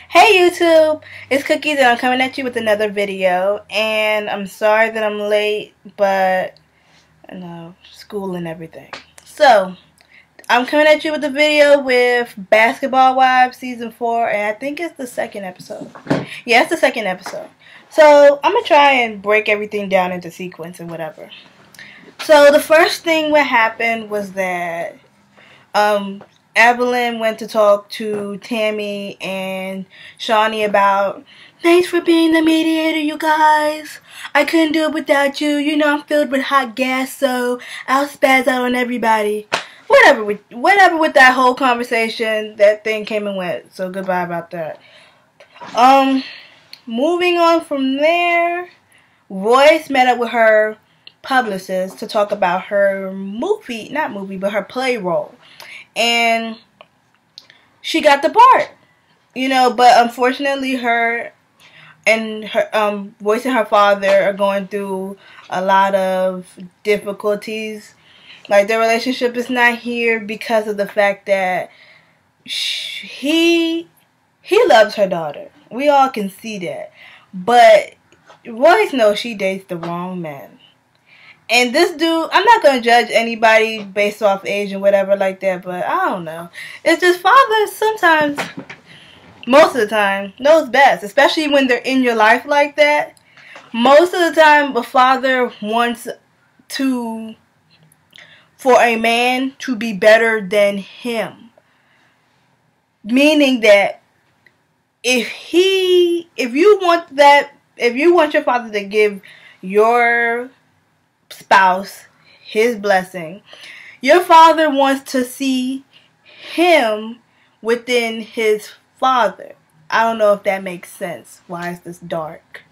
Hey YouTube, it's Cookies and I'm coming at you with another video, and I'm sorry that I'm late, but school and everything. So, I'm coming at you with a video with Basketball Wives Season 4, and I think it's the second episode. Yeah, it's the second episode. So, I'm going to try and break everything down into sequence and whatever. So, the first thing that happened was that Evelyn went to talk to Tammy and Shawnee about, thanks for being the mediator, you guys. I couldn't do it without you. You know I'm filled with hot gas, so I'll spaz out on everybody. Whatever with that whole conversation, that thing came and went. So goodbye about that. Moving on from there, Royce met up with her publicist to talk about her her play role. And she got the part, but unfortunately Royce and her father are going through a lot of difficulties. Like, their relationship is not here because of the fact that he loves her daughter. We all can see that. But Royce knows she dates the wrong man. And this dude, I'm not going to judge anybody based off age and whatever like that, but I don't know. It's just fathers sometimes, most of the time, knows best. Especially when they're in your life like that. Most of the time, a father wants for a man to be better than him. Meaning that if you want your father to give your spouse his blessing, your father wants to see him within his father. I don't know if that makes sense. Why is this dark?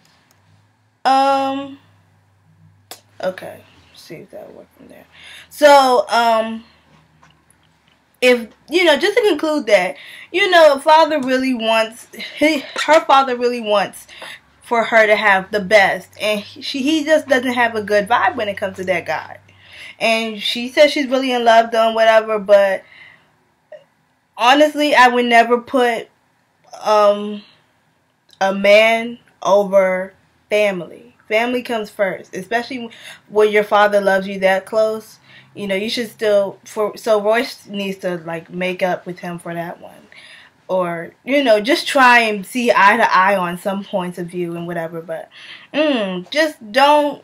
Okay, see if that'll work from there. So if just to conclude that, her father really wants for her to have the best, and he just doesn't have a good vibe when it comes to that guy. And she says she's really in love though and whatever, but honestly, I would never put a man over family. Family comes first, especially when your father loves you that close. You should still so Royce needs to make up with him for that one. Or, just try and see eye to eye on some points of view and whatever. But, just don't.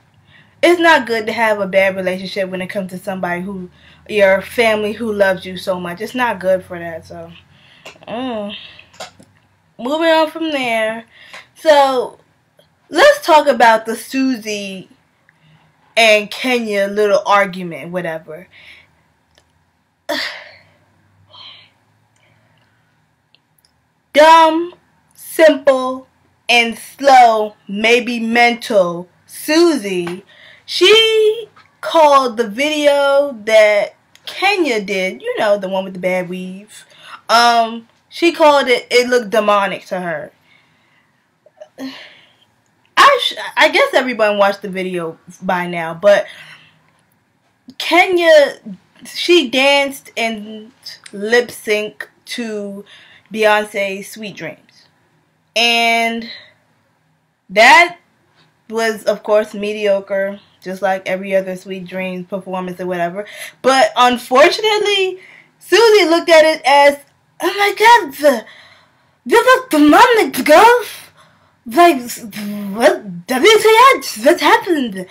It's not good to have a bad relationship when it comes to somebody your family who loves you so much. It's not good for that. So, moving on from there. So, let's talk about the Susie and Kenya little argument, whatever. Dumb, simple, and slow, maybe mental Susie, she called the video that Kenya did, the one with the bad weave, she called it looked demonic to her. I guess everyone watched the video by now, but Kenya, she danced and lip synced to Beyonce's Sweet Dreams. And that was, of course, mediocre, just like every other Sweet Dreams performance or whatever. But unfortunately, Susie looked at it as, oh my god, this is demonic, girl. What? WTH? What happened?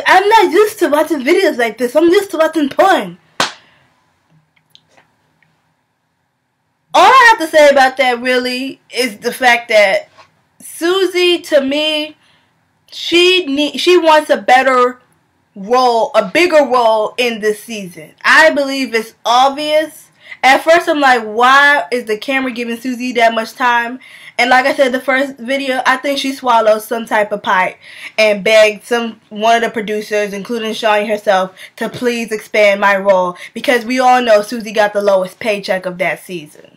I'm not used to watching videos like this. I'm used to watching porn. All I have to say about that really is the fact that Susie, to me, she wants a better role, a bigger role in this season. I believe it's obvious. At first I'm like, why is the camera giving Susie that much time? And like I said, the first video, I think she swallowed some type of pipe and begged one of the producers, including Shawnee herself, to please expand my role. Because we all know Susie got the lowest paycheck of that season.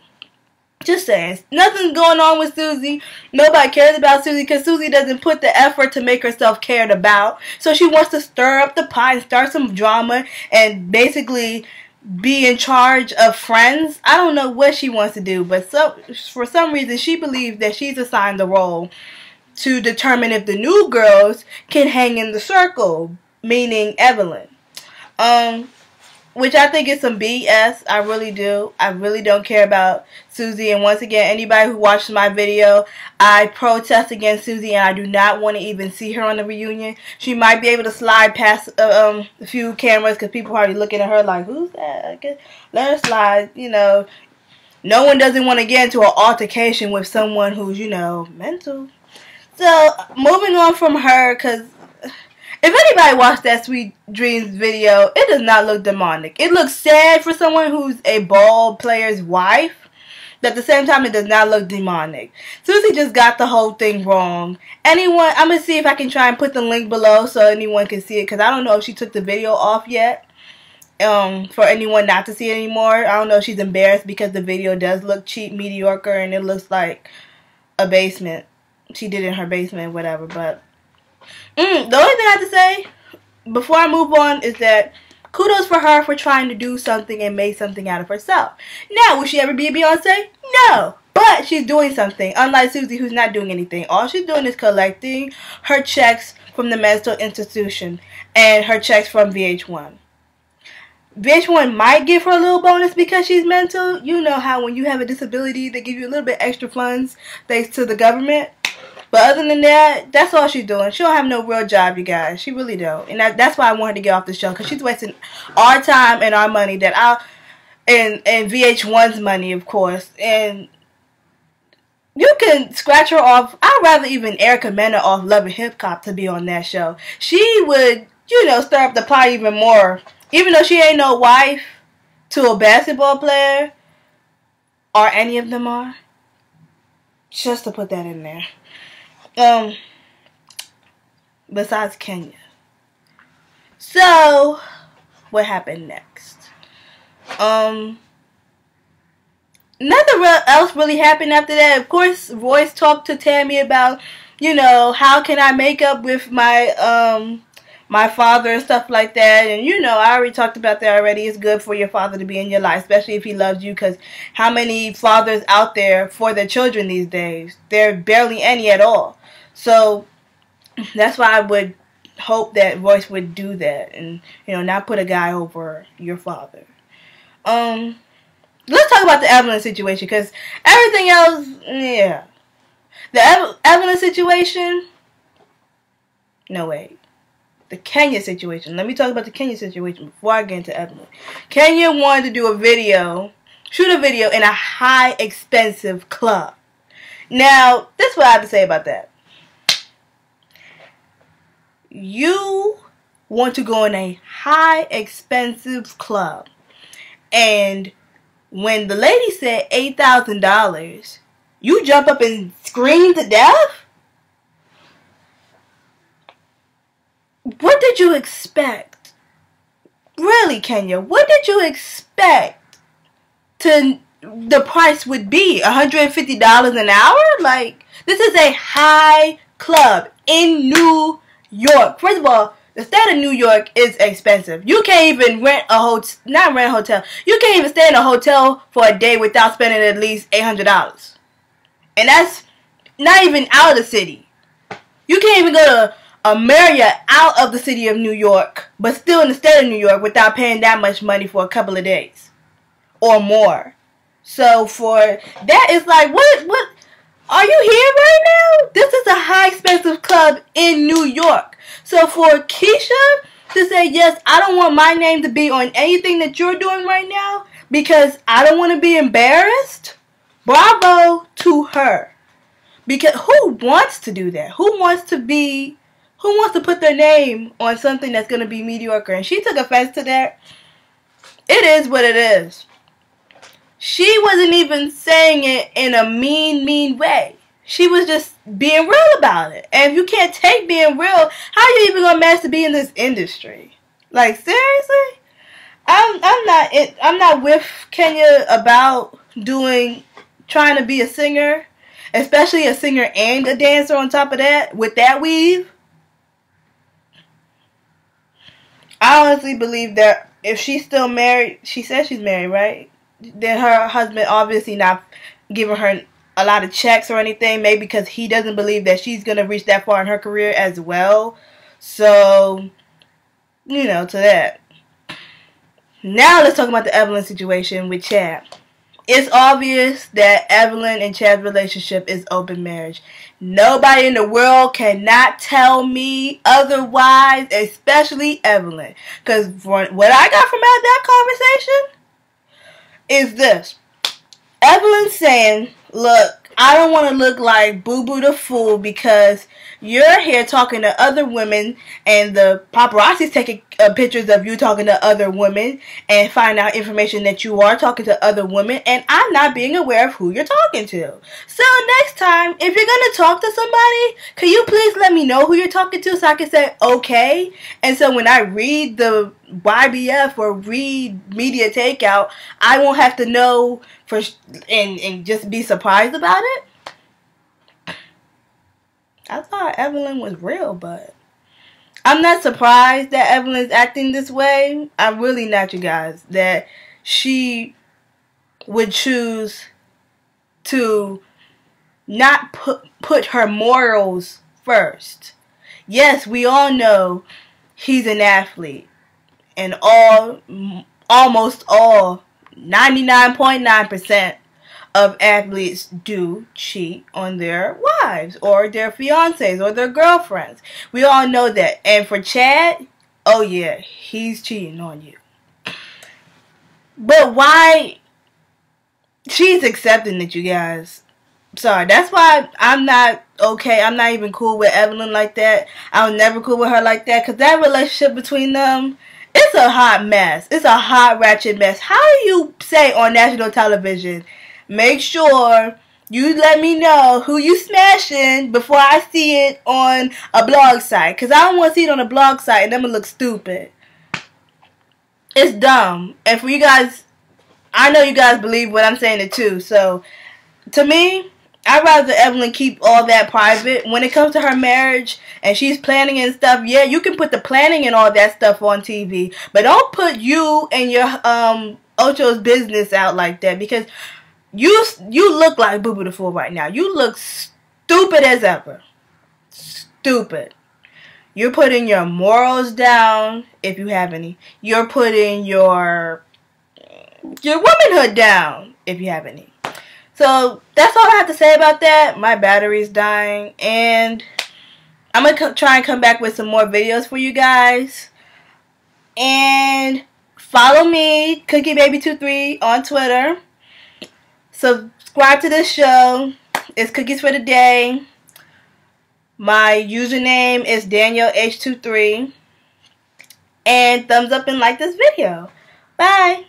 Just saying. Nothing's going on with Susie. Nobody cares about Susie because Susie doesn't put the effort to make herself cared about. So she wants to stir up the pot and start some drama and basically be in charge of friends. I don't know what she wants to do, but for some reason she believes that she's assigned the role to determine if the new girls can hang in the circle, meaning Evelyn. Which I think is some BS. I really do. I really don't care about Suzie. And once again, anybody who watches my video, I protest against Suzie, and I do not want to even see her on the reunion. She might be able to slide past a few cameras because people are already looking at her like, who's that? I guess, let her slide. You know, no one doesn't want to get into an altercation with someone who's, you know, mental. So, moving on from her, because if anybody watched that Sweet Dreams video, it does not look demonic. It looks sad for someone who's a ball player's wife, but at the same time, it does not look demonic. Suzie just got the whole thing wrong. I'm going to see if I can try and put the link below so anyone can see it, because I don't know if she took the video off yet, for anyone not to see it anymore. I don't know if she's embarrassed because the video does look cheap, mediocre, and it looks like a basement. She did it in her basement, whatever, but the only thing I have to say before I move on is that kudos for her for trying to do something and make something out of herself. Now, will she ever be a Beyonce? No. But she's doing something, unlike Suzie, who's not doing anything. All she's doing is collecting her checks from the mental institution and her checks from VH1. VH1 might give her a little bonus because she's mental. You know how when you have a disability, they give you a little bit extra funds thanks to the government. But other than that, that's all she's doing. She don't have no real job, you guys. She really don't. And that's why I want her to get off the show. Because she's wasting our time and our money and VH1's money, of course. And you can scratch her off. I'd rather even Erica Mena off Love and Hip Hop to be on that show. She would, you know, stir up the pot even more. Even though she ain't no wife to a basketball player. Or any of them are. Just to put that in there. Besides Kenya. So, what happened next? Nothing else really happened after that. Of course, Royce talked to Tammy about, you know, how can I make up with my, my father and stuff like that. And, you know, I already talked about that already. It's good for your father to be in your life, especially if he loves you, because how many fathers out there for their children these days? There are barely any at all. So, that's why I would hope that Royce would do that and, you know, not put a guy over your father. Let's talk about the Evelyn situation, because everything else, yeah. The Evelyn situation, no way. The Kenya situation. Let me talk about the Kenya situation before I get into Evelyn. Kenya wanted to do a video, shoot a video in a high expensive club. Now, this is what I have to say about that. You want to go in a high expensive club, and when the lady said $8,000, you jump up and scream to death? What did you expect? Really, Kenya, what did you expect the price would be? $150 an hour? Like, this is a high club in New York. First of all, the state of New York is expensive. You can't even rent a hotel, not rent a hotel. You can't even stay in a hotel for a day without spending at least $800. And that's not even out of the city. You can't even go to a Marriott out of the city of New York, but still in the state of New York without paying that much money for a couple of days or more. So for that, it's like, what? Are you here right now? This is a high expensive club in New York. So for Keisha to say, yes, I don't want my name to be on anything that you're doing right now because I don't want to be embarrassed, bravo to her. Because who wants to do that? Who wants to put their name on something that's going to be mediocre? And she took offense to that. It is what it is. She wasn't even saying it in a mean way. She was just being real about it. And if you can't take being real, how are you even gonna manage to be in this industry? Like, seriously? I'm not with Kenya about trying to be a singer, especially a singer and a dancer on top of that with that weave. I honestly believe that if she's still married, she says she's married, right? Then her husband obviously not giving her a lot of checks or anything, maybe because he doesn't believe that she's going to reach that far in her career as well. So, you know, to that. Now let's talk about the Evelyn situation with Chad. It's obvious that Evelyn and Chad's relationship is open marriage. Nobody in the world cannot tell me otherwise, especially Evelyn. Because what I got from that conversation is this. Evelyn saying, look, I don't want to look like Boo Boo the Fool because you're here talking to other women and the paparazzi's taking pictures of you talking to other women and find out information that you are talking to other women, and I'm not being aware of who you're talking to. So next time, if you're going to talk to somebody, can you please let me know who you're talking to so I can say okay? And so when I read the YBF or read Media Takeout, I won't have to know and just be surprised about it. I thought Evelyn was real, but I'm not surprised that Evelyn's acting this way. I'm really not, you guys, that she would choose to not put her morals first. Yes, we all know he's an athlete, and almost all 99.9% of athletes do cheat on their wives or their fiancés or their girlfriends. We all know that. And for Chad, oh yeah, he's cheating on you. But why? She's accepting it, you guys. Sorry, that's why I'm not okay. I'm not even cool with Evelyn like that. I was never cool with her like that, because that relationship between them, it's a hot mess. It's a hot ratchet mess. How do you say on national television, make sure you let me know who you smashing before I see it on a blog site? Because I don't want to see it on a blog site and then it look stupid. It's dumb. And for you guys, I know you guys believe what I'm saying it too. So, to me, I'd rather Evelyn keep all that private. When it comes to her marriage and she's planning and stuff, yeah, you can put the planning and all that stuff on TV. But don't put you and your Ocho's business out like that, because you look like Boo Boo the Fool right now. You look stupid as ever. Stupid. You're putting your morals down, if you have any. You're putting your womanhood down, if you have any. So, that's all I have to say about that. My battery's dying. And I'm going to try and come back with some more videos for you guys. And follow me, CookieBaby23, on Twitter. Subscribe to this show. It's Cookies for the Day. My username is DanielleH23. And thumbs up and like this video. Bye.